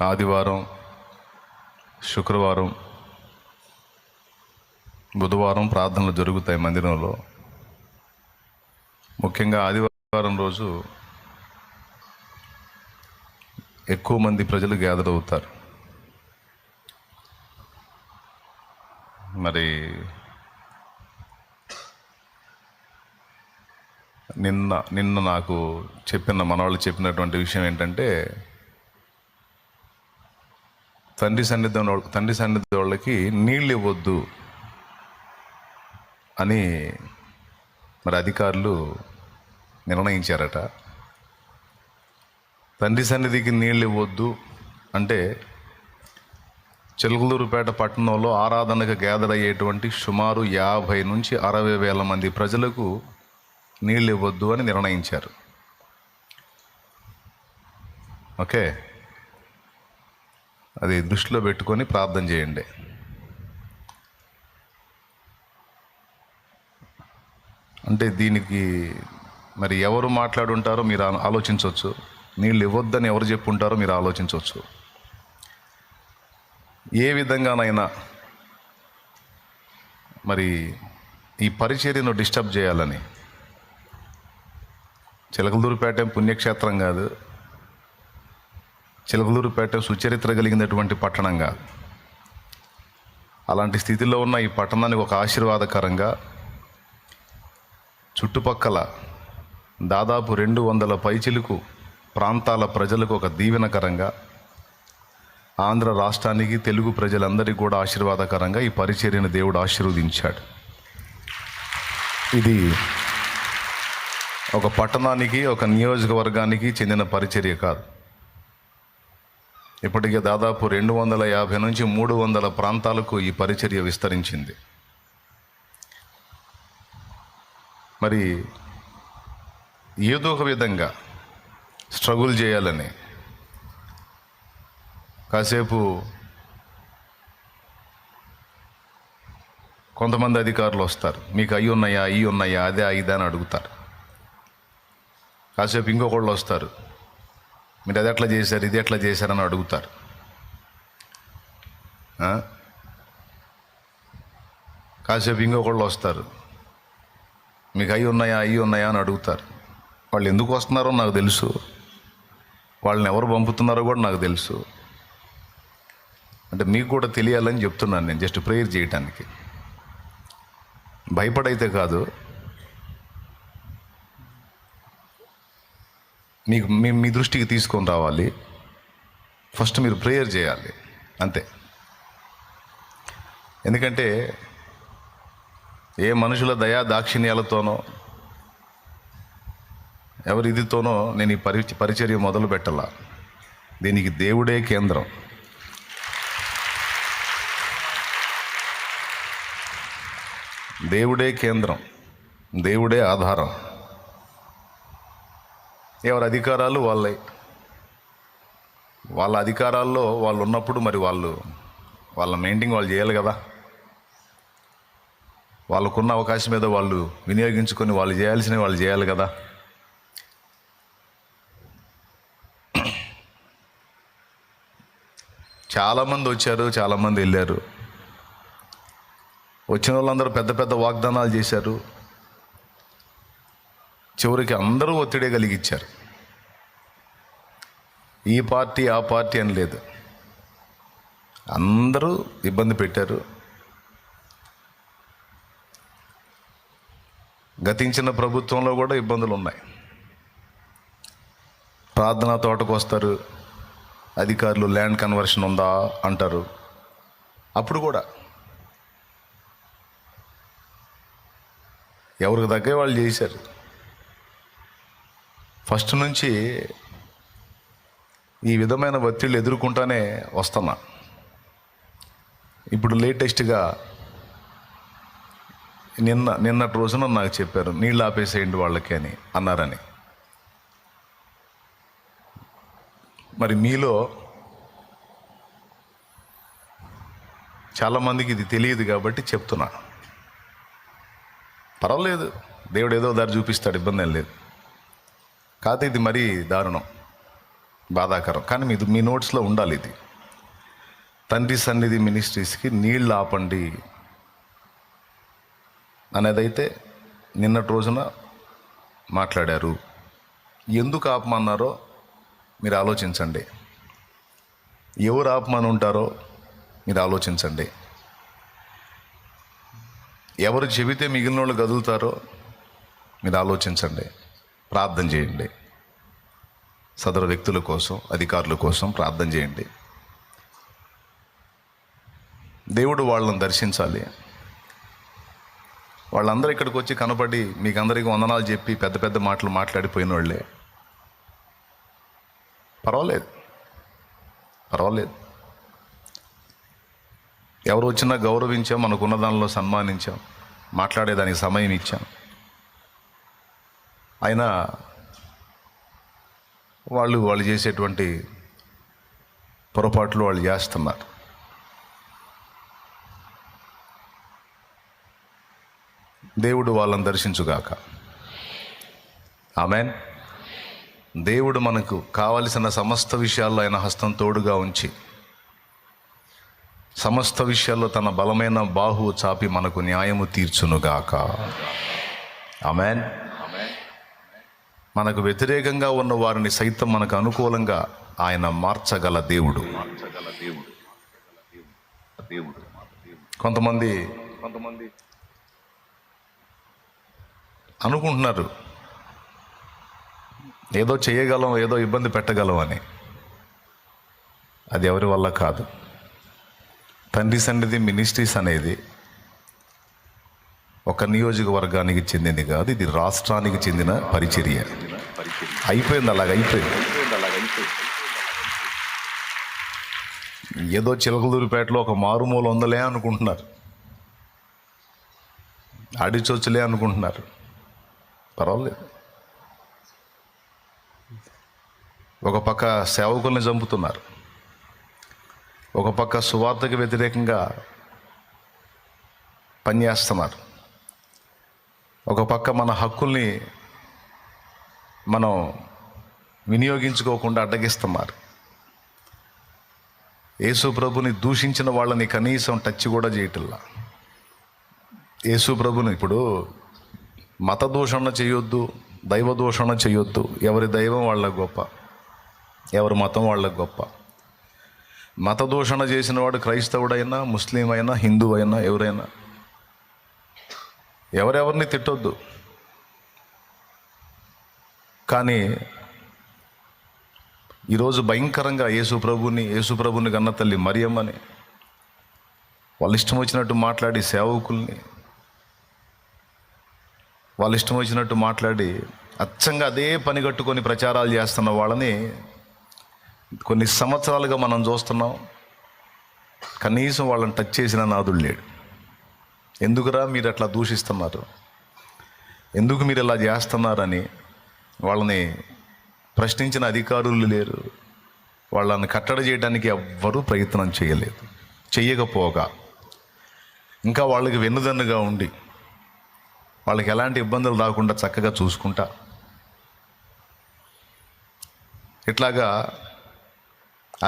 ఆదివారం, శుక్రవారం, బుధవారం ప్రార్థనలు జరుగుతాయి మందిరంలో. ముఖ్యంగా ఆదివారం రోజు ఎక్కువ మంది ప్రజలు గ్యాదర్ అవుతారు. మరి నిన్న నాకు మనవాళ్ళు చెప్పినటువంటి విషయం ఏంటంటే, తండ్రి సన్నిధి వాళ్ళకి నీళ్ళు ఇవ్వద్దు అని మరి అధికారులు నిర్ణయించారట. తండ్రి సన్నిధికి నీళ్ళు ఇవ్వద్దు అంటే చిలకలూరుపేట పట్టణంలో ఆరాధనకు గ్యాదర్ అయ్యేటువంటి సుమారు 50 నుంచి 60 వేల మంది ప్రజలకు నీళ్ళు ఇవ్వద్దు అని నిర్ణయించారు. ఓకే, అది దృష్టిలో పెట్టుకొని ప్రార్థన చేయండి. అంటే దీనికి మరి ఎవరు మాట్లాడుంటారో మీరు ఆలోచించవచ్చు. నీళ్ళు ఇవ్వద్దని ఎవరు చెప్పుంటారో మీరు ఆలోచించవచ్చు. ఏ విధంగానైనా మరి ఈ పరిచర్యను డిస్టర్బ్ చేయాలని, చిలకలూరుపేట పుణ్యక్షేత్రం కాదు, చిలకలూరుపేట సుచరిత్ర కలిగినటువంటి పట్టణం కాదు. అలాంటి స్థితిలో ఉన్న ఈ పట్టణానికి ఒక ఆశీర్వాదకరంగా, చుట్టుపక్కల దాదాపు 200 పైచిలుకు ప్రాంతాల ప్రజలకు ఒక దీవెనకరంగా, ఆంధ్ర రాష్ట్రానికి, తెలుగు ప్రజలందరికీ కూడా ఆశీర్వాదకరంగా ఈ పరిచర్యను దేవుడు ఆశీర్వదించాడు. ఇది ఒక పట్టణానికి, ఒక నియోజకవర్గానికి చెందిన పరిచర్య కాదు. ఇప్పటికే దాదాపు 250 నుంచి 300 ప్రాంతాలకు ఈ పరిచర్య విస్తరించింది. మరి ఏదో ఒక విధంగా స్ట్రగుల్ చేయాలని, కాసేపు కొంతమంది అధికారులు వస్తారు, మీకు అవి ఉన్నాయా అదే ఇదే అని అడుగుతారు. కాసేపు ఇంకొకళ్ళు వస్తారు, మీరు అది ఎట్లా చేశారు, ఇది ఎట్లా చేశారని అడుగుతారు. కాసేపు ఇంకొకళ్ళు వస్తారు, మీకు అవి ఉన్నాయా అని అడుగుతారు. వాళ్ళు ఎందుకు వస్తున్నారో నాకు తెలుసు, వాళ్ళని ఎవరు పంపుతున్నారో కూడా నాకు తెలుసు. అంటే మీకు కూడా తెలియాలని చెప్తున్నాను నేను, జస్ట్ ప్రేయర్ చేయటానికి. భయపడైతే కాదు, మీకు మీ దృష్టికి తీసుకొని రావాలి. ఫస్ట్ మీరు ప్రేయర్ చేయాలి అంతే. ఎందుకంటే ఏ మనుషుల దయా దాక్షిణ్యాలతోనో ఎవరిదితోనో నేను ఈ పరిచర్య మొదలు పెట్టాల. దీనికి దేవుడే కేంద్రం. దేవుడే కేంద్రం, దేవుడే ఆధారం. ఎవరి అధికారాలు వాళ్ళ అధికారాల్లో వాళ్ళు ఉన్నప్పుడు మరి వాళ్ళ మెయింటైన్ వాళ్ళు చేయాలి కదా. వాళ్ళకున్న అవకాశం మీద వాళ్ళు వినియోగించుకొని వాళ్ళు చేయాల్సినవి వాళ్ళు చేయాలి కదా. చాలామంది వచ్చారు, చాలామంది వెళ్ళారు. వచ్చిన వాళ్ళందరూ పెద్ద పెద్ద వాగ్దానాలు చేశారు. చివరికి అందరూ ఒత్తిడే కలిగించారు. ఈ పార్టీ ఆ పార్టీ అని లేదు, అందరూ ఇబ్బంది పెట్టారు. గతించిన ప్రభుత్వంలో కూడా ఇబ్బందులు ఉన్నాయి. ప్రార్థనా తోటకు వస్తారు అధికారులు, ల్యాండ్ కన్వర్షన్ ఉందా అంటారు. అప్పుడు కూడా ఎవరికి తగ్గే వాళ్ళు చేశారు. ఫస్ట్ నుంచి ఈ విధమైన ఒత్తిళ్ళు ఎదుర్కొంటానే వస్తున్నా. ఇప్పుడు లేటెస్ట్గా నిన్నటి రోజున నాకు చెప్పారు, నీళ్ళు ఆపేసేయండి వాళ్ళకి అని అన్నారని. మరి మీలో చాలామందికి ఇది తెలియదు కాబట్టి చెప్తున్నా. పర్వాలేదు, దేవుడు ఏదో దారి చూపిస్తాడు, ఇబ్బంది ఏం లేదు. కాదు, ఇది మరీ దారుణం, బాధాకరం. కానీ మీ నోట్స్లో ఉండాలి ఇది. తండ్రి సన్నిధి మినిస్ట్రీస్కి నీళ్ళు ఆపండి అనేదైతే నిన్నటి రోజున మాట్లాడారు. ఎందుకు ఆపమన్నారో మీరు ఆలోచించండి. ఎవరు ఆపమని ఉంటారో మీరు ఆలోచించండి. ఎవరు చెబితే మిగిలిన వాళ్ళు కదులుతారో మీరు ఆలోచించండి. ప్రార్థన చేయండి. సదరు వ్యక్తుల కోసం, అధికారుల కోసం ప్రార్థన చేయండి. దేవుడు వాళ్ళని దర్శించాలి. వాళ్ళందరూ ఇక్కడికి వచ్చి కనపడి మీకు అందరికీ వందనాలు చెప్పి పెద్ద పెద్ద మాటలు మాట్లాడిపోయిన వాళ్ళే. పర్వాలేదు. ఎవరు వచ్చినా గౌరవించాం, మనకున్న దానిలో సన్మానించాం, మాట్లాడేదానికి సమయం ఇచ్చాం. అయినా వాళ్ళు చేసేటువంటి పొరపాట్లు వాళ్ళు చేస్తున్నారు. దేవుడు వాళ్ళని దర్శించుగాక. ఆమేన్. దేవుడు మనకు కావలసిన సమస్త విషయాల్లో ఆయన హస్తం తోడుగా ఉంచి, సమస్త విషయాల్లో తన బలమైన బాహువు చాపి మనకు న్యాయము తీర్చునుగాక. ఆమేన్. మనకు వ్యతిరేకంగా ఉన్న వారిని సైతం మనకు అనుకూలంగా ఆయన మార్చగల దేవుడు. కొంతమంది అనుకుంటున్నారు ఏదో చేయగలం, ఏదో ఇబ్బంది పెట్టగలం అని. అది ఎవరి వల్ల కాదు. తండ్రి సన్నిధి మినిస్ట్రీస్ అనేది ఒక నియోజకవర్గానికి చెందింది కాదు, ఇది రాష్ట్రానికి చెందిన పరిచర్య. అయిపోయింది, అలాగైపోయింది. ఏదో చిలకలూరిపేటలో ఒక మారుమూల ఉందలే అనుకుంటున్నారు, ఆడిచొచ్చులే అనుకుంటున్నారు. పర్వాలేదు. ఒక పక్క సేవకుల్ని చంపుతున్నారు, ఒక పక్క సువార్తకు వ్యతిరేకంగా పనిచేస్తున్నారు, ఒక పక్క మన హక్కుల్ని మనం వినియోగించుకోకుండా అడ్డగిస్తున్నారు. యేసు ప్రభుని దూషించిన వాళ్ళని కనీసం టచ్ కూడా చేయటల్లా. యేసు ప్రభుని ఇప్పుడు మత దూషణ చేయొద్దు, దైవ దూషణ చేయొద్దు. ఎవరి దైవం వాళ్ళకు గొప్ప, ఎవరి మతం వాళ్ళకు గొప్ప. మత దూషణ చేసిన వాడు క్రైస్తవుడైనా, ముస్లిం అయినా, హిందూ అయినా, ఎవరైనా ఎవరెవరిని తిట్టొద్దు. కానీ ఈరోజు భయంకరంగా యేసు ప్రభుని కన్న తల్లి మరియమ్మని వాళ్ళ ఇష్టం వచ్చినట్టు మాట్లాడి, సేవకుల్ని వాళ్ళ ఇష్టం వచ్చినట్టు మాట్లాడి, అచ్చంగా అదే పని కట్టుకొని ప్రచారాలు చేస్తున్న వాళ్ళని కొన్ని సంవత్సరాలుగా మనం చూస్తున్నాం. కనీసం వాళ్ళని టచ్ చేసిన నాదుడు లేడు. ఎందుకురా మీరు అట్లా దూషిస్తున్నారు, ఎందుకు మీరు ఇలా చేస్తున్నారని వాళ్ళని ప్రశ్నించిన అధికారులు లేరు. వాళ్ళని కట్టడి చేయడానికి ఎవ్వరూ ప్రయత్నం చేయలేదు. చెయ్యకపోగా ఇంకా వాళ్ళకి వెన్నుదన్నుగా ఉండి, వాళ్ళకి ఎలాంటి ఇబ్బందులు రాకుండా చక్కగా చూసుకుంటా, ఇట్లాగా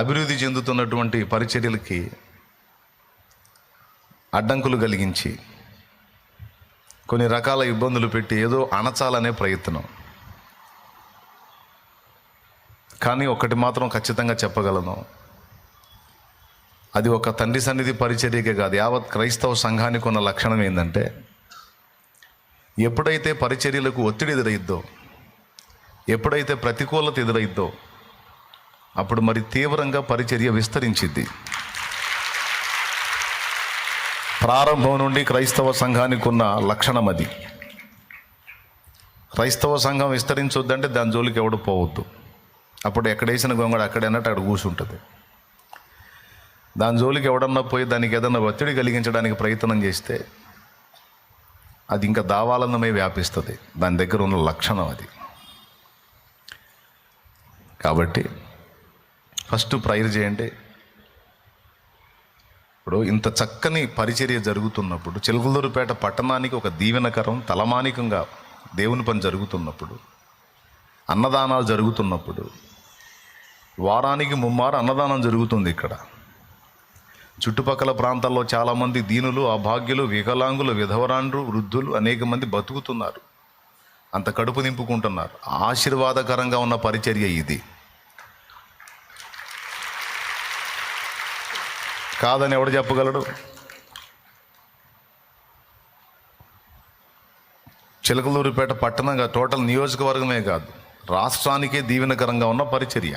అభివృద్ధి చెందుతున్నటువంటి పరిచర్యలకి అడ్డంకులు కలిగించి కొన్ని రకాల ఇబ్బందులు పెట్టి ఏదో అణచాలనే ప్రయత్నం. కానీ ఒకటి మాత్రం ఖచ్చితంగా చెప్పగలను, అది ఒక తండ్రి సన్నిధి పరిచర్యకే కాదు, యావత్ క్రైస్తవ సంఘానికి ఉన్న లక్షణం ఏంటంటే, ఎప్పుడైతే పరిచర్యలకు ఒత్తిడి ఎదురైద్దో, ఎప్పుడైతే ప్రతికూలత ఎదురైద్దో, అప్పుడు మరి తీవ్రంగా పరిచర్య విస్తరించిద్ది. ప్రారంభం నుండి క్రైస్తవ సంఘానికి ఉన్న లక్షణం అది. క్రైస్తవ సంఘం విస్తరించొద్దంటే దాని జోలికి ఎవడు పోవద్దు. అప్పుడు ఎక్కడేసిన గొంగడు అక్కడన్నట్టు అక్కడ కూర్చుంటుంది. దాని జోలికి ఎవడన్నా పోయి దానికి ఏదన్నా ఒత్తిడి కలిగించడానికి ప్రయత్నం చేస్తే అది ఇంకా దావాలన్నమే వ్యాపిస్తుంది. దాని దగ్గర ఉన్న లక్షణం అది. కాబట్టి ఫస్ట్ ప్రైర్ చేయండి. ఇప్పుడు ఇంత చక్కని పరిచర్య జరుగుతున్నప్పుడు, చిలకలూరిపేట పట్టణానికి ఒక దీవెనకరం, తలమానికంగా దేవుని పని జరుగుతున్నప్పుడు, అన్నదానాలు జరుగుతున్నప్పుడు వారానికి ముమ్మారు అన్నదానం జరుగుతుంది ఇక్కడ. చుట్టుపక్కల ప్రాంతాల్లో చాలామంది దీనులు, అభాగ్యులు, వికలాంగులు, విధవరాండ్రు, వృద్ధులు అనేక మంది బతుకుతున్నారు, అంత కడుపు నింపుకుంటున్నారు. ఆశీర్వాదకరంగా ఉన్న పరిచర్య ఇది. కాదని ఎవడు చెప్పగలడు? చిలకలూరిపేట పట్టణంగా టోటల్ నియోజకవర్గమే కాదు, రాష్ట్రానికే దీవెనకరంగా ఉన్న పరిచర్య.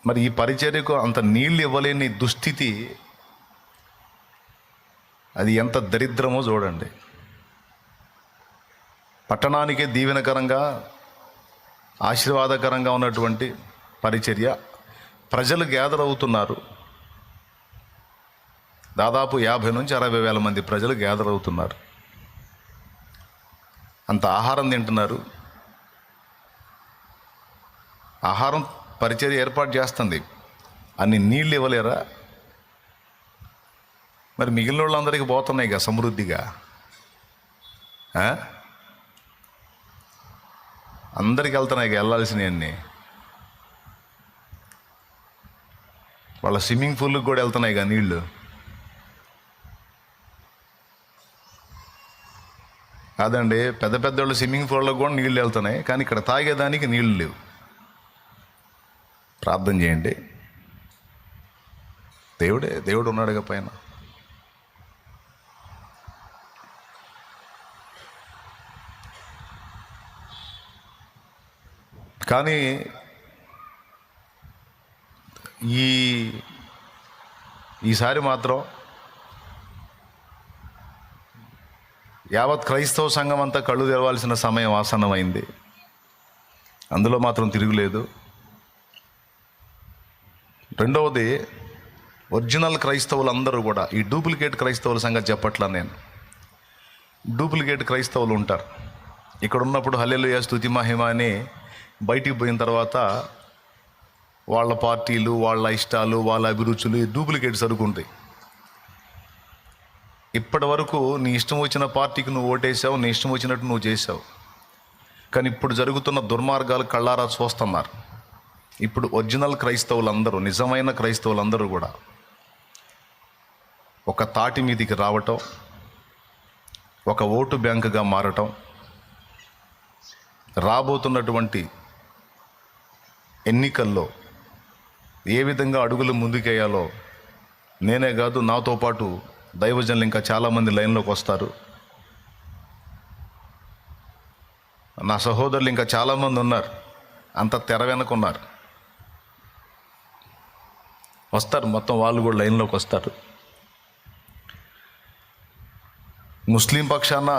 మరి ఈ పరిచర్యకు అంత నీళ్ళు ఇవ్వలేని దుస్థితి, అది ఎంత దరిద్రమో చూడండి. పట్టణానికే దీవెనకరంగా, ఆశీర్వాదకరంగా ఉన్నటువంటి పరిచర్య, ప్రజలు గ్యాదర్ అవుతున్నారు. దాదాపు 50 నుంచి 60 వేల మంది ప్రజలు గ్యాదర్ అవుతున్నారు. అంత ఆహారం తింటున్నారు. ఆహారం పరిచర్య ఏర్పాటు చేస్తుంది, అన్ని నీళ్ళు ఇవ్వలేరా? మరి మిగిలిన వాళ్ళందరికీ పోతున్నాయి కదా సమృద్ధిగా. అందరికి వెళ్తున్నాయి వెళ్ళాల్సినవన్నీ. వాళ్ళ స్విమ్మింగ్ పూల్కి కూడా వెళ్తున్నాయి కదా నీళ్ళు. కాదండి, పెద్ద పెద్దోళ్ళు స్విమ్మింగ్ పూల్లకు కూడా నీళ్ళు వెళ్తున్నాయి, కానీ ఇక్కడ తాగేదానికి నీళ్ళు లేవు. ప్రార్థన చేయండి. దేవుడు ఉన్నాడుగా పైన. కానీ ఈసారి మాత్రం యావత్ క్రైస్తవ సంఘం అంతా కళ్ళు తెరవాల్సిన సమయం ఆసన్నమైంది. అందులో మాత్రం తిరుగులేదు. రెండవది, ఒరిజినల్ క్రైస్తవులందరూ కూడా, ఈ డూప్లికేట్ క్రైస్తవుల సంగతి చెప్పట్లా నేను. డూప్లికేట్ క్రైస్తవులు ఉంటారు. ఇక్కడ ఉన్నప్పుడు హల్లెలూయా, స్తుతి, మహిమ అని బయటికి పోయిన తర్వాత వాళ్ళ పార్టీలు, వాళ్ళ ఇష్టాలు, వాళ్ళ అభిరుచులు డూప్లికేట్ సరుకుంటాయి. ఇప్పటి వరకు నీ ఇష్టం వచ్చిన పార్టీకి నువ్వు ఓటేసావు, నీ ఇష్టం వచ్చినట్టు నువ్వు చేసావు. కానీ ఇప్పుడు జరుగుతున్న దుర్మార్గాలు కళ్ళారా చూస్తున్నారు. ఇప్పుడు ఒరిజినల్ క్రైస్తవులందరూ, నిజమైన క్రైస్తవులందరూ కూడా ఒక తాటి మీదికి రావటం, ఒక ఓటు బ్యాంకుగా మారటం, రాబోతున్నటువంటి ఎన్నికల్లో ఏ విధంగా అడుగులు ముందుకేయాలో నేనే కాదు, నాతో పాటు దైవజనులు ఇంకా చాలామంది లైన్లోకి వస్తారు. నా సహోదరులు ఇంకా చాలామంది ఉన్నారు, అంత తెర వెనుకున్నారు, వస్తారు. మొత్తం వాళ్ళు కూడా లైన్లోకి వస్తారు. ముస్లిం పక్షాన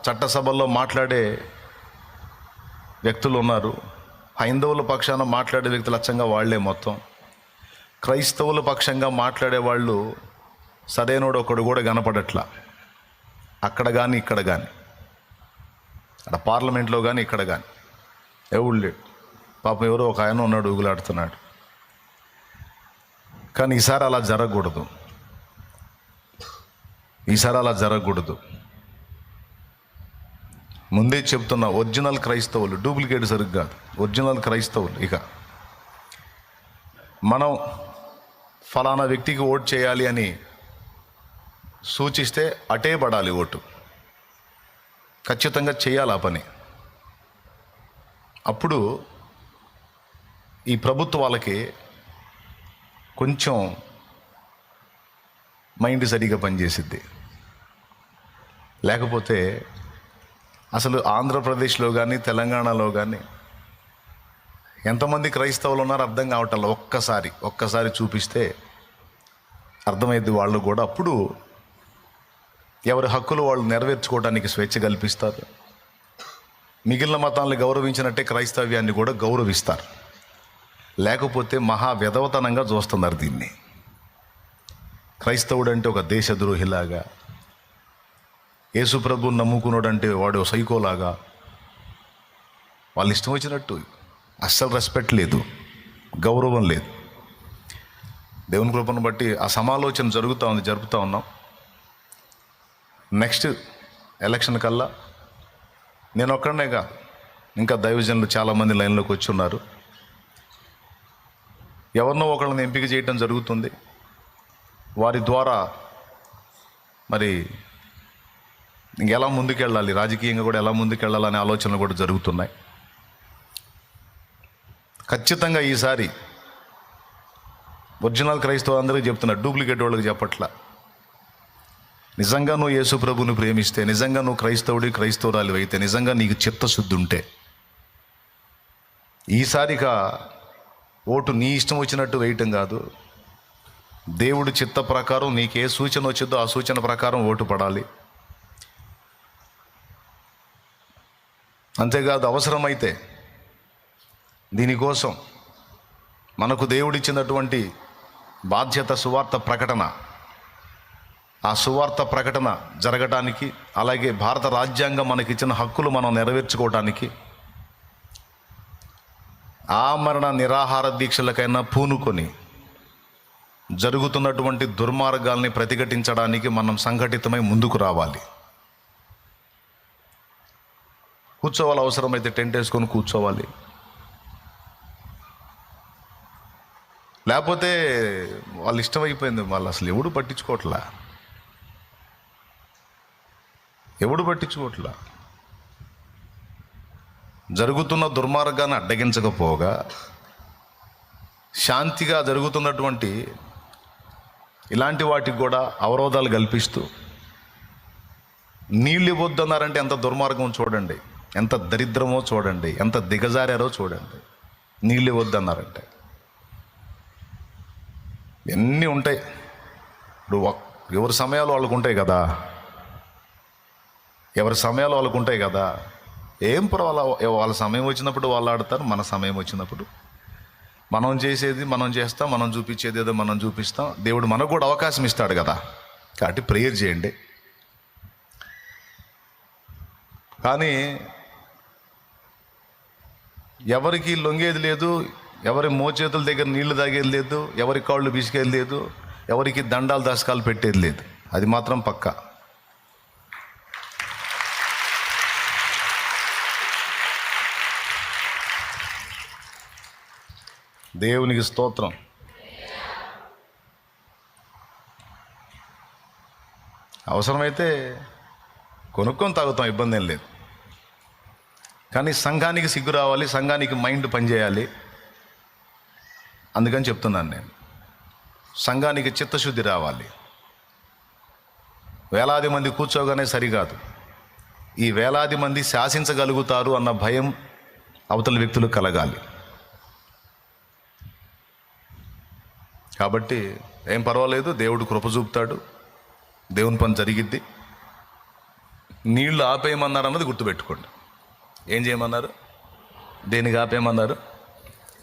చట్టసభల్లో మాట్లాడే వ్యక్తులు ఉన్నారు. హైందవుల పక్షాన మాట్లాడే వ్యక్తులు అచ్చంగా వాళ్లే మొత్తం. క్రైస్తవుల పక్షంగా మాట్లాడే వాళ్ళు సరైనోడు ఒకడు కూడా కనపడట్లా. అక్కడ కానీ ఇక్కడ కానీ, అక్కడ పార్లమెంట్లో కానీ ఇక్కడ కానీ ఎవడు లేడు. పాపం ఎవరో ఒక ఆయన ఉన్నాడు, ఊగులాడుతున్నాడు. కానీ ఈసారి అలా జరగకూడదు. ముందే చెప్తున్నా, ఒరిజినల్ క్రైస్తవులు, డూప్లికేట్ సరుకు కాదు, ఒరిజినల్ క్రైస్తవులు. ఇక మనం ఫలానా వ్యక్తికి ఓటు చేయాలి అని సూచిస్తే అటే పడాలి ఓటు. ఖచ్చితంగా చేయాలి ఆ పని. అప్పుడు ఈ ప్రభుత్వాలకి కొంచెం మైండ్ సరిగా పనిచేసిద్ది. లేకపోతే అసలు ఆంధ్రప్రదేశ్లో కానీ తెలంగాణలో కానీ ఎంతమంది క్రైస్తవులు ఉన్నారో అర్థం కావటంలో. ఒక్కసారి చూపిస్తే అర్థమైద్ది వాళ్ళు కూడా. అప్పుడు ఎవరి హక్కులు వాళ్ళు నెరవేర్చుకోవడానికి స్వేచ్ఛ కల్పిస్తారు. మిగిలిన మతాలను గౌరవించినట్టే క్రైస్తవ్యాన్ని కూడా గౌరవిస్తారు. లేకపోతే మహా విధవతనంగా చూస్తున్నారు దీన్ని. క్రైస్తవుడు అంటే ఒక దేశద్రోహిలాగా, యేసుప్రభుని నమ్ముకున్నాడు అంటే వాడు సైకోలాగా, వాళ్ళు ఇష్టం వచ్చినట్టు. అస్సలు రెస్పెక్ట్ లేదు, గౌరవం లేదు. దేవుని కృపను బట్టి ఆ సమాలోచన జరుపుతూ ఉన్నాం. నెక్స్ట్ ఎలక్షన్ కల్లా నేను ఒక్కడనే కాదు, ఇంకా దైవజనులు చాలామంది లైన్లోకి వచ్చి ఉన్నారు. ఎవరినో ఒకళ్ళని ఎంపిక చేయటం జరుగుతుంది. వారి ద్వారా మరి ఇంకెలా ముందుకెళ్ళాలి, రాజకీయంగా కూడా ఎలా ముందుకెళ్ళాలనే ఆలోచనలు కూడా జరుగుతున్నాయి. ఖచ్చితంగా ఈసారి ఒరిజినల్ క్రైస్తవ అందరికీ చెప్తున్నా, డూప్లికేట్ వాళ్ళకి చెప్పట్లా. నిజంగా నువ్వు యేసు ప్రభుని ప్రేమిస్తే, నిజంగా నువ్వు క్రైస్తవురాలు అయితే, నిజంగా నీకు చిత్తశుద్ధి ఉంటే ఈసారిగా ఓటు నీ ఇష్టం వచ్చినట్టు వేయటం కాదు, దేవుడి చిత్త ప్రకారం నీకు ఏ సూచన వచ్చిందో ఆ సూచన ప్రకారం ఓటు పడాలి. అంతేకాదు, అవసరమైతే దీనికోసం మనకు దేవుడిచ్చినటువంటి బాధ్యత సువార్త ప్రకటన, ఆ సువార్త ప్రకటన జరగటానికి, అలాగే భారత రాజ్యాంగం మనకిచ్చిన హక్కులు మనం నెరవేర్చుకోవటానికి, ఆమరణ నిరాహార దీక్షలకైనా పూనుకొని జరుగుతున్నటువంటి దుర్మార్గాల్ని ప్రతిఘటించడానికి మనం సంఘటితమై ముందుకు రావాలి. కూర్చోవాలి, అవసరమైతే టెంట్ వేసుకొని కూర్చోవాలి. లేకపోతే వాళ్ళు ఇష్టమైపోయింది, వాళ్ళు అసలు ఎవడు పట్టించుకోవట్లా. జరుగుతున్న దుర్మార్గాన్ని అడ్డగించకపోగా శాంతిగా జరుగుతున్నటువంటి ఇలాంటి వాటికి కూడా అవరోధాలు కల్పిస్తూ నీళ్ళు ఇవ్వద్దన్నారంటే ఎంత దుర్మార్గం చూడండి, ఎంత దరిద్రమో చూడండి, ఎంత దిగజారారో చూడండి. నీళ్ళు ఇవ్వద్దన్నారంటే ఎన్ని ఉంటాయి. ఇప్పుడు ఎవరి సమయాలు వాళ్ళకు ఉంటాయి కదా, ఏం పర్వాలేదు. వాళ్ళ సమయం వచ్చినప్పుడు వాళ్ళు ఆడతారు, మన సమయం వచ్చినప్పుడు మనం చేసేది మనం చేస్తాం, మనం చూపించేది ఏదో మనం చూపిస్తాం. దేవుడు మనకు కూడా అవకాశం ఇస్తాడు కదా, కాబట్టి ప్రేయర్ చేయండి. కానీ ఎవరికి లొంగేది లేదు, ఎవరి మోచేతుల దగ్గర నీళ్లు తాగేది లేదు, ఎవరి కాళ్ళు బిసికేది లేదు, ఎవరికి దండాలు దశకాలు పెట్టేది లేదు. అది మాత్రం పక్కా. దేవునికి స్తోత్రం. అవసరమైతే కొనుక్కొని తాగుతాం, ఇబ్బంది ఏం లేదు. కానీ సంఘానికి సిగ్గు రావాలి, సంఘానికి మైండ్ పనిచేయాలి. అందుకని చెప్తున్నాను నేను, సంఘానికి చిత్తశుద్ధి రావాలి. వేలాది మంది కూర్చోగానే సరికాదు, ఈ వేలాది మంది శాసించగలుగుతారు అన్న భయం అవతల వ్యక్తులకు కలగాలి. కాబట్టి ఏం పర్వాలేదు, దేవుడు కృప చూపుతాడు, దేవుని పని జరిగిద్ది. నీళ్లు ఆపేయమన్నారు అన్నది గుర్తుపెట్టుకోండి. ఏం చేయమన్నారు, దేనికి ఆపేయమన్నారు?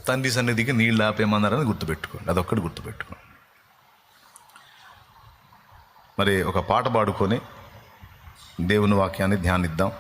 తండ్రి సన్నిధికి నీళ్ళు ఆపేయమన్నారని గుర్తుపెట్టుకోండి, అదొక్కటి గుర్తుపెట్టుకోండి. మరి ఒక పాట పాడుకొని దేవుని వాక్యాన్ని ధ్యానిద్దాం.